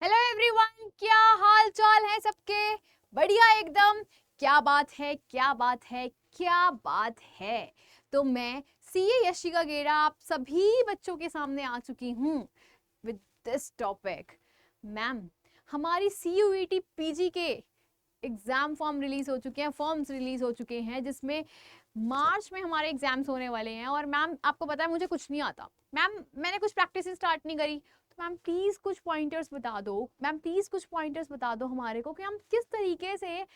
Hello everyone, क्या हाल चाल है सबके? बढ़िया एकदम। क्या बात है, क्या बात है, क्या बात है। तो मैं सीए यशिका गेरा आप सभी बच्चों के सामने आ चुकी हूँ विद दिस टॉपिक। मैम, हमारी सीयूईटी पीजी के एग्जाम फॉर्म रिलीज हो चुके हैं, फॉर्म्स रिलीज हो चुके हैं, जिसमें मार्च में हमारे एग्जाम्स होने वाले हैं। और मैम आपको पता है मुझे कुछ नहीं आता। मैम मैंने कुछ प्रैक्टिस स्टार्ट नहीं करी, तो मैम प्लीज कुछ पॉइंटर्स बता दो। मैम प्लीज कुछ पॉइंटर्स बता दो हमारे को कि हम किस तरीके से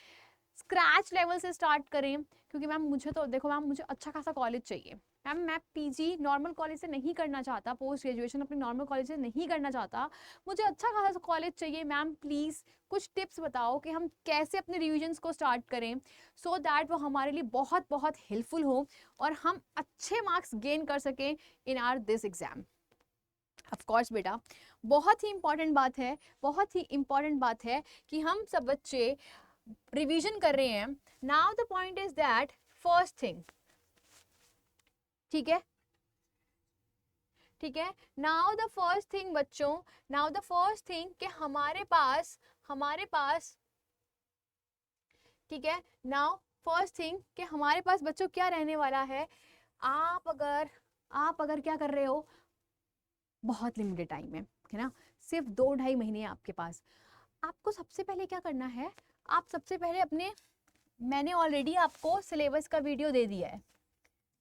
स्क्रैच लेवल से स्टार्ट करें। क्योंकि मैम मुझे तो देखो मैम, मुझे अच्छा खासा कॉलेज चाहिए। मैम मैं पीजी नॉर्मल कॉलेज से नहीं करना चाहता, पोस्ट ग्रेजुएशन अपने नॉर्मल कॉलेज से नहीं करना चाहता, मुझे अच्छा खासा कॉलेज चाहिए। मैम प्लीज़ कुछ टिप्स बताओ कि हम कैसे अपने रिविजन्स को स्टार्ट करें सो दैट वो हमारे लिए बहुत बहुत हेल्पफुल हो और हम अच्छे मार्क्स गेन कर सकें इन are this exam. Of course बेटा, बहुत ही इंपॉर्टेंट बात है, बहुत ही इंपॉर्टेंट बात है कि हम सब बच्चे रिवीजन कर रहे हैं। Now the point is that first thing, ठीक है ठीक है। नाउ द फर्स्ट थिंग बच्चों, नाउ द फर्स्ट थिंग कि हमारे पास ठीक है। नाउ फर्स्ट थिंग कि हमारे पास बच्चों क्या रहने वाला है। आप अगर क्या कर रहे हो, बहुत लिमिटेड टाइम है ना, सिर्फ 2-2.5 महीने आपके पास। आपको सबसे पहले क्या करना है, आप सबसे पहले अपने, मैंने ऑलरेडी आपको सिलेबस का वीडियो दे दिया है,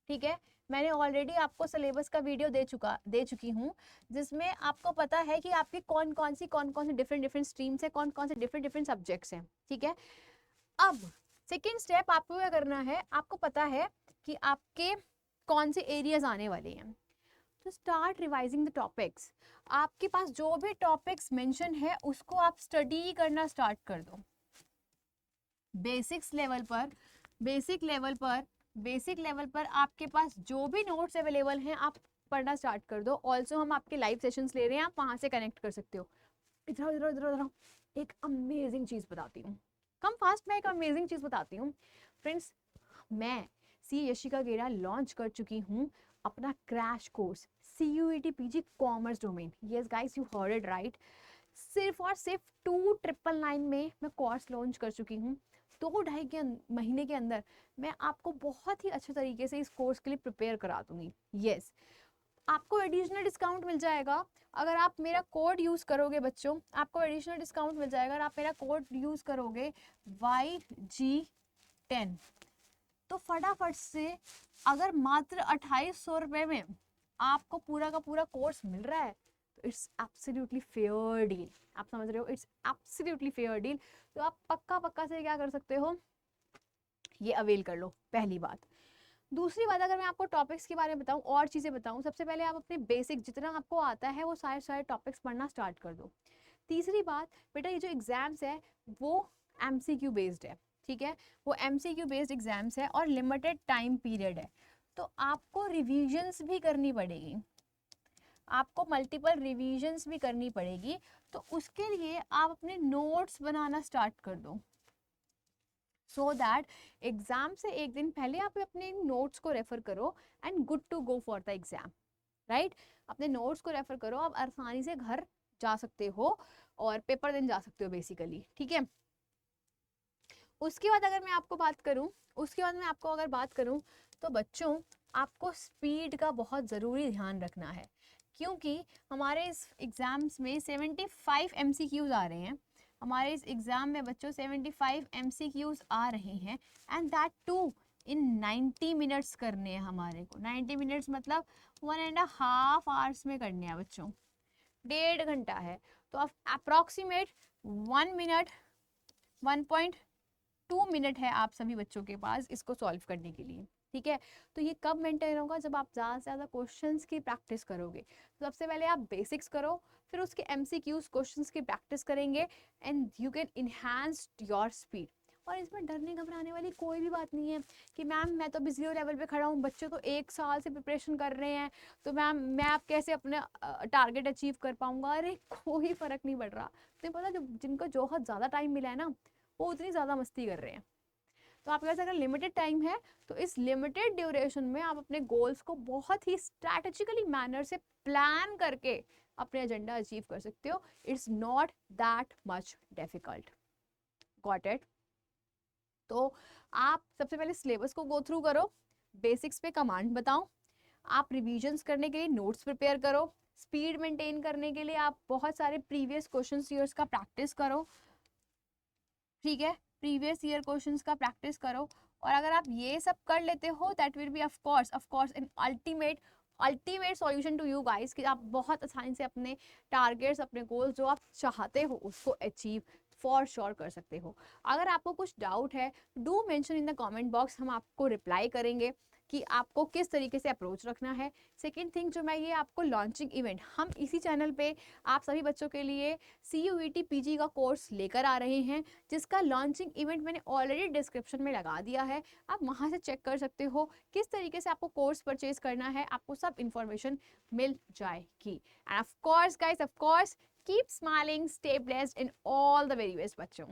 ठीक है। मैंने ऑलरेडी आपको सिलेबस का वीडियो दे चुकी हूँ, जिसमें आपको पता है कि आपकी कौन कौन सी डिफरेंट डिफरेंट स्ट्रीम्स है, कौन कौन से डिफरेंट डिफरेंट सब्जेक्ट्स हैं, ठीक है। अब सेकेंड स्टेप आपको क्या करना है, आपको पता है कि आपके कौन से एरियाज आने वाले हैं। तो स्टार्ट रिवाइजिंग द टॉपिक्स। आपके पास जो भी टॉपिक्स मेंशन है उसको आप स्टडी करना स्टार्ट कर दो। बेसिक्स लेवल पर बेसिक लेवल पर आपके पास जो भी नोट्स अवेलेबल हैं आप पढ़ना स्टार्ट कर दो। ऑल्सो हम आपके लाइव सेशंस ले रहे हैं, आप वहां से कनेक्ट कर सकते हो। इधर इधर इधर इधर एक अमेजिंग चीज बताती हूँ, कम फास्ट में एक अमेजिंग चीज बताती हूँ फ्रेंड्स। मैं सी यशिका गेरा लॉन्च कर चुकी हूँ अपना crash course CUET PG commerce domain. Yes guys, you heard it right. सिर्फ और सिर्फ 2999 में मैं कोर्स लॉन्च कर चुकी हूँ। 2-2.5 महीने के अंदर मैं आपको बहुत ही अच्छे तरीके से इस कोर्स के लिए प्रिपेयर करा दूंगी। यस, आपको एडिशनल डिस्काउंट मिल जाएगा अगर आप मेरा कोड यूज करोगे बच्चों। आपको एडिशनल डिस्काउंट मिल जाएगा अगर आप मेरा कोड यूज करोगे YG10। तो फटाफट से, अगर मात्र 2800 रुपए में आपको पूरा का पूरा कोर्स मिल रहा है तो इट्स एब्सोल्युटली फेयर डील। आप समझ रहे हो, इट्स एब्सोल्युटली फेयर डील। तो आप पक्का पक्का से क्या कर सकते हो, ये अवेल कर लो, पहली बात। दूसरी बात, अगर मैं आपको टॉपिक्स के बारे में बताऊं और चीज़ें बताऊं, सबसे पहले आप अपने बेसिक जितना आपको आता है वो सारे सारे टॉपिक्स पढ़ना स्टार्ट कर दो। तीसरी बात बेटा, ये जो एग्जाम्स है वो MCQ बेस्ड है, ठीक है। वो MCQ बेस्ड एग्जाम्स है और लिमिटेड टाइम पीरियड है, तो आपको रिविजन्स भी करनी पड़ेगी, आपको मल्टीपल रिविजन्स भी करनी पड़ेगी। तो उसके लिए आप अपने नोट्स बनाना स्टार्ट कर दो, सो दैट एग्जाम से एक दिन पहले आप अपने नोट्स को रेफर करो and good to go for the exam, right. अपने नोट्स को रेफर करो, आप आसानी से घर जा सकते हो और पेपर देने जा सकते हो बेसिकली, ठीक है। उसके बाद अगर मैं आपको बात करूं, उसके बाद मैं आपको अगर बात करूं तो बच्चों, आपको स्पीड का बहुत ज़रूरी ध्यान रखना है, क्योंकि हमारे इस एग्जाम्स में 75 MCQs आ रहे हैं। हमारे इस एग्जाम में बच्चों 75 MCQs आ रहे हैं and that too in 90 minutes करने हैं हमारे को। 90 मिनट्स मतलब 1.5 आवर्स में करने हैं बच्चों, 1.5 घंटा है। तो आप अप्रॉक्सीमेट 1 मिनट 1.2 मिनट है आप सभी बच्चों के पास इसको सॉल्व करने के लिए, ठीक है। तो ये कब मेंटेन होगा, जब आप ज़्यादा से ज़्यादा क्वेश्चंस की प्रैक्टिस करोगे। तो सबसे पहले आप बेसिक्स करो, फिर उसके MCQs क्वेश्चंस की प्रैक्टिस करेंगे and you can enhance your speed. और इसमें डरने घबराने वाली कोई भी बात नहीं है कि मैम मैं तो अभी 0 लेवल पे खड़ा हूँ, बच्चे तो 1 साल से प्रिपरेशन कर रहे हैं, तो मैम मैं आप कैसे अपने टारगेट अचीव कर पाऊंगा। अरे कोई फर्क नहीं पड़ रहा। तो पता, जो जिनको बहुत ज़्यादा टाइम मिला है ना, वो उतनी ज़्यादा मस्ती कर रहे हैं। तो आपके पास अगर लिमिटेड टाइम है तो इस लिमिटेड ड्यूरेशन में आप अपने गोल्स को बहुत ही स्ट्रैटेजिकली मैनर से प्लान करके अपने एजेंडा अचीव कर सकते हो. It's not that much difficult. Got it? तो आप सबसे पहले सिलेबस को गो थ्रू करो, बेसिक्स पे कमांड बताओ, आप रिविजन्स करने के लिए नोट्स प्रिपेयर करो, स्पीड मेंटेन करने के लिए आप बहुत सारे प्रीवियस क्वेश्चन ईयर्स का प्रैक्टिस करो. ठीक है, प्रीवियस ईयर क्वेश्चंस का प्रैक्टिस करो. और अगर आप ये सब कर लेते हो that will be of course an ultimate solution to you guys, कि आप बहुत आसानी से अपने टारगेट्स, अपने गोल्स जो आप चाहते हो उसको अचीव फॉर श्योर कर सकते हो. अगर आपको कुछ डाउट है, do mention in the comment box, हम आपको रिप्लाई करेंगे कि आपको किस तरीके से अप्रोच रखना है. सेकेंड थिंग जो मैं ये आपको लॉन्चिंग इवेंट, हम इसी चैनल पे आप सभी बच्चों के लिए CUET PG का कोर्स लेकर आ रहे हैं, जिसका लॉन्चिंग इवेंट मैंने ऑलरेडी डिस्क्रिप्शन में लगा दिया है. आप वहां से चेक कर सकते हो किस तरीके से आपको कोर्स परचेज करना है, आपको सब इंफॉर्मेशन मिल जाएगी. End of course guys, of course keep smiling, stay blessed in all the very best बच्चों.